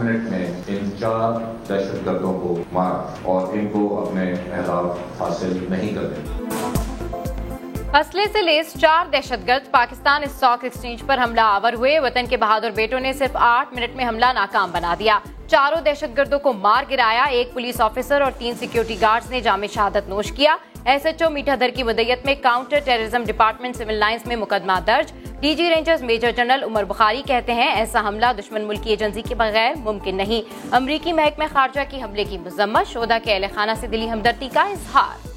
Minute में इन 4 दहशतगर्दों को मारा और इनको अपने अहदाफ हासिल नहीं करने। असले से लेस 4 दहशतगर्द पाकिस्तान स्टॉक एक्सचेंज पर हमला आवर हुए। वतन के बहादुर बेटों ने सिर्फ 8 मिनट में हमला नाकाम बना दिया। चारों दहशतगर्दों को मार गिराया। एक पुलिस ऑफिसर और 3 सिक्योरिटी गार्ड्स ने जामे शहादत नोश किया। SHO मीठाधर की मदयत में counter terrorism department civil lines में मुकदमा दर्ज। DG rangers major general Umar Bukhari कहते हैं ऐसा हमला दुश्मन मुल्क की एजेंसी के बगैर मुमकिन नहीं। अमरीकी महकमा खारजा की हमले की मजम्मत। शोधा के अहले खाना से दिली हमदर्दी का इजहार।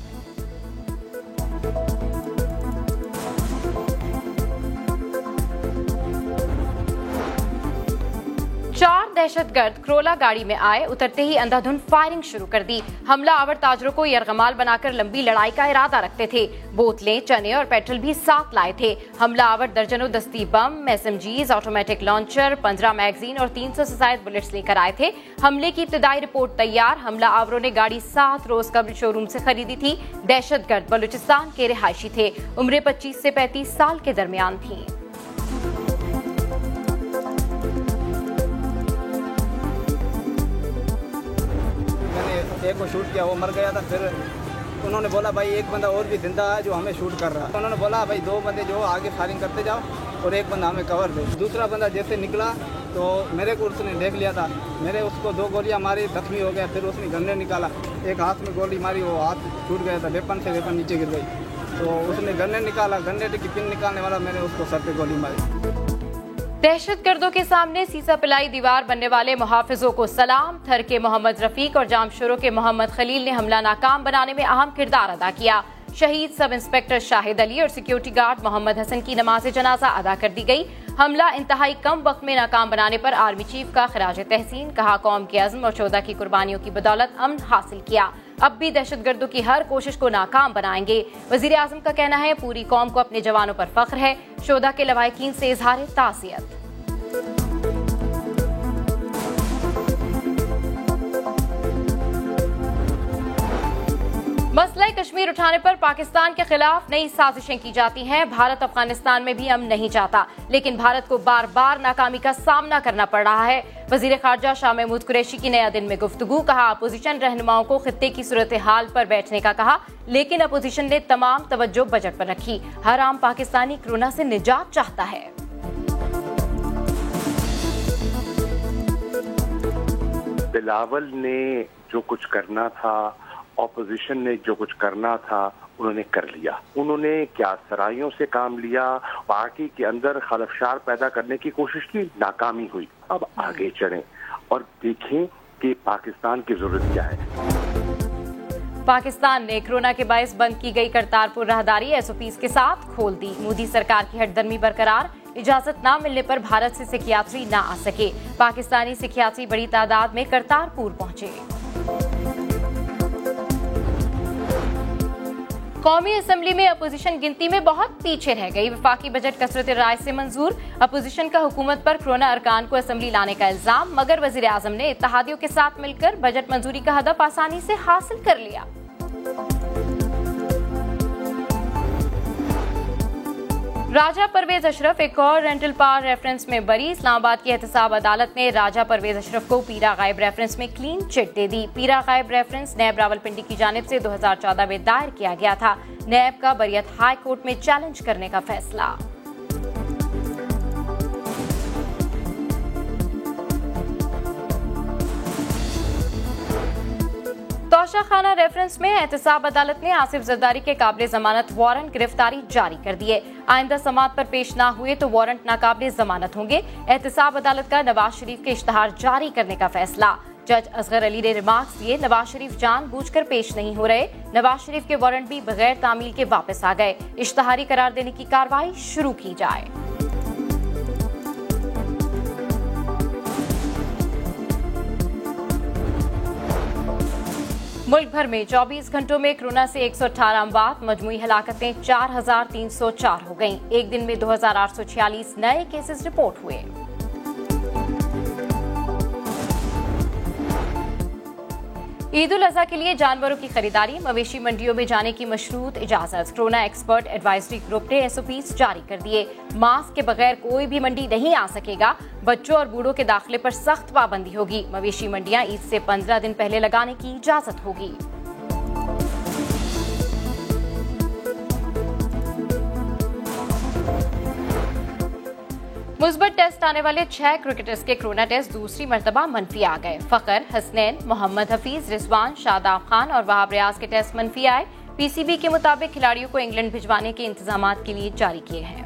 चार दहशतगर्द क्रोला गाड़ी में आए, उतरते ही अंधाधुंध फायरिंग शुरू कर दी। हमला आवर ताजरों को यरगमाल बनाकर लंबी लड़ाई का इरादा रखते थे। बोतलें, चने और पेट्रोल भी साथ लाए थे। हमला आवर दर्जनों दस्ती बम, SMGs, ऑटोमेटिक लॉन्चर, 15 मैगजीन और 300 से ज्यादा बुलेट्स लेकर आए थे। हमले की इब्तिदाई रिपोर्ट तैयार। हमला आवरों ने गाड़ी 7 रोज कबल शोरूम से खरीदी थी। दहशतगर्द बलूचिस्तान के रिहायशी थे। उम्रें 25 से 35 साल के दरमियान थी। एक को शूट किया, वो मर गया था। फिर उन्होंने बोला भाई एक बंदा और भी जिंदा है जो हमें शूट कर रहा है। उन्होंने बोला भाई 2 बंदे जो आगे फायरिंग करते जाओ और एक बंदा हमें कवर दो। दूसरा बंदा जैसे निकला तो मेरे को उसने देख लिया था। मेरे उसको 2 गोलियां मारी, जख्मी हो गया। फिर उसने गन्ने निकाला, एक हाथ में गोली मारी, वो हाथ छूट गया था। वेपन से वेपन नीचे गिर गई तो उसने गन्ने निकाला। गन्ने की पिन निकालने वाला मैंने उसको सर पे गोली मारी। दहशतगर्दों के सामने सीसा पिलाई दीवार बनने वाले मुहाफिजों को सलाम। थर के मोहम्मद रफीक और जामशुरो के मोहम्मद खलील ने हमला नाकाम बनाने में अहम किरदार अदा किया। शहीद सब इंस्पेक्टर शाहिद अली और सिक्योरिटी गार्ड मोहम्मद हसन की नमाज जनाजा अदा कर दी गई। हमला इंतहाई कम वक्त में नाकाम बनाने पर आर्मी चीफ का खराज तहसीन। कहा कौम के अज़्म और शोधा की कुर्बानियों की बदौलत अमन हासिल किया। अब भी दहशतगर्दों की हर कोशिश को नाकाम बनाएंगे। वजीर आजम का कहना है पूरी कौम को अपने जवानों पर फख्र है। शोधा के लवाहिकीन से इजहार ताज़ियत। मसला कश्मीर उठाने पर पाकिस्तान के खिलाफ नई साजिशें की जाती हैं। भारत अफगानिस्तान में भी अमन नहीं चाहता, लेकिन भारत को बार बार नाकामी का सामना करना पड़ रहा है। वजीर खारजा शाह महमूद कुरैशी की नया दिन में गुफ्तगू। कहा अपोजिशन रहनुमाओं को खित्ते की सूरत हाल पर बैठने का कहा, लेकिन अपोजिशन ने तमाम तवज्जो बजट पर रखी। हर आम पाकिस्तानी कोरोना से निजात चाहता है। बिलावल ने जो कुछ करना था, ऑपोजिशन ने जो कुछ करना था, उन्होंने कर लिया। उन्होंने क्या सराइयों से काम लिया, पार्टी के अंदर खलफशार पैदा करने की कोशिश की, नाकामी हुई। अब आगे चलें और देखें कि पाकिस्तान की जरूरत क्या है। पाकिस्तान ने कोरोना के बायस बंद की गई करतारपुर राहदारी SOPs के साथ खोल दी। मोदी सरकार की हटदर्मी बरकरार। इजाजत न मिलने पर भारत से सिखियात्री न आ सके। पाकिस्तानी सिखियात्री बड़ी तादाद में करतारपुर पहुंचे। कौमी असेंबली में अपोजिशन गिनती में बहुत पीछे रह गई। वफाकी बजट कसरत राय से मंजूर। अपोजिशन का हुकूमत पर कोरोना अरकान को असेंबली लाने का इल्जाम, मगर वजीर आजम ने इत्तेहादियों के साथ मिलकर बजट मंजूरी का हदफ आसानी से हासिल कर लिया। राजा परवेज अशरफ एक और रेंटल पावर रेफरेंस में बरी। इस्लामाबाद की एहतसाब अदालत ने राजा परवेज अशरफ को पीरा गायब रेफरेंस में क्लीन चिट दे दी। पीरा गायब रेफरेंस नैब रावलपिंडी की जानिब से 2014 में दायर किया गया था। नैब का बरियत हाई कोर्ट में चैलेंज करने का फैसला। तोशा खाना रेफरेंस में एहतसाब अदालत ने आसिफ जरदारी के काबिल जमानत वारंट गिरफ्तारी जारी कर दिए। आइंदा समाअत पर पेश ना हुए तो वारंट नाकाबिल जमानत होंगे। एहतसाब अदालत का नवाज शरीफ के इश्तहार जारी करने का फैसला। जज असगर अली ने रिमार्क्स दिए, नवाज शरीफ जानबूझकर पेश नहीं हो रहे। नवाज शरीफ के वारंट भी बगैर तामील के वापस आ गए। इश्तहारी करार देने की कार्रवाई शुरू की जाए। मुल्क भर में 24 घंटों में कोरोना से 118 अमवात, मजमूई हलाकतें 4304 हो गईं। एक दिन में 2846 नए केसेस रिपोर्ट हुए। ईद उल अजहा के लिए जानवरों की खरीदारी, मवेशी मंडियों में जाने की मशरूत इजाजत। कोरोना एक्सपर्ट एडवाइजरी ग्रुप ने SOPs जारी कर दिए। मास्क के बगैर कोई भी मंडी नहीं आ सकेगा। बच्चों और बूढ़ों के दाखिले पर सख्त पाबंदी होगी। मवेशी मंडियां ईद से 15 दिन पहले लगाने की इजाजत होगी। मुस्बत टेस्ट आने वाले 6 क्रिकेटर्स के कोरोना टेस्ट दूसरी मर्तबा मनफी आ गए। फखर, हसनैन, मोहम्मद हफीज, रिजवान, शादाब खान और वहाब रियाज के टेस्ट मनफी आए। PCB के मुताबिक खिलाड़ियों को इंग्लैंड भिजवाने के इंतजामात के लिए जारी किए हैं।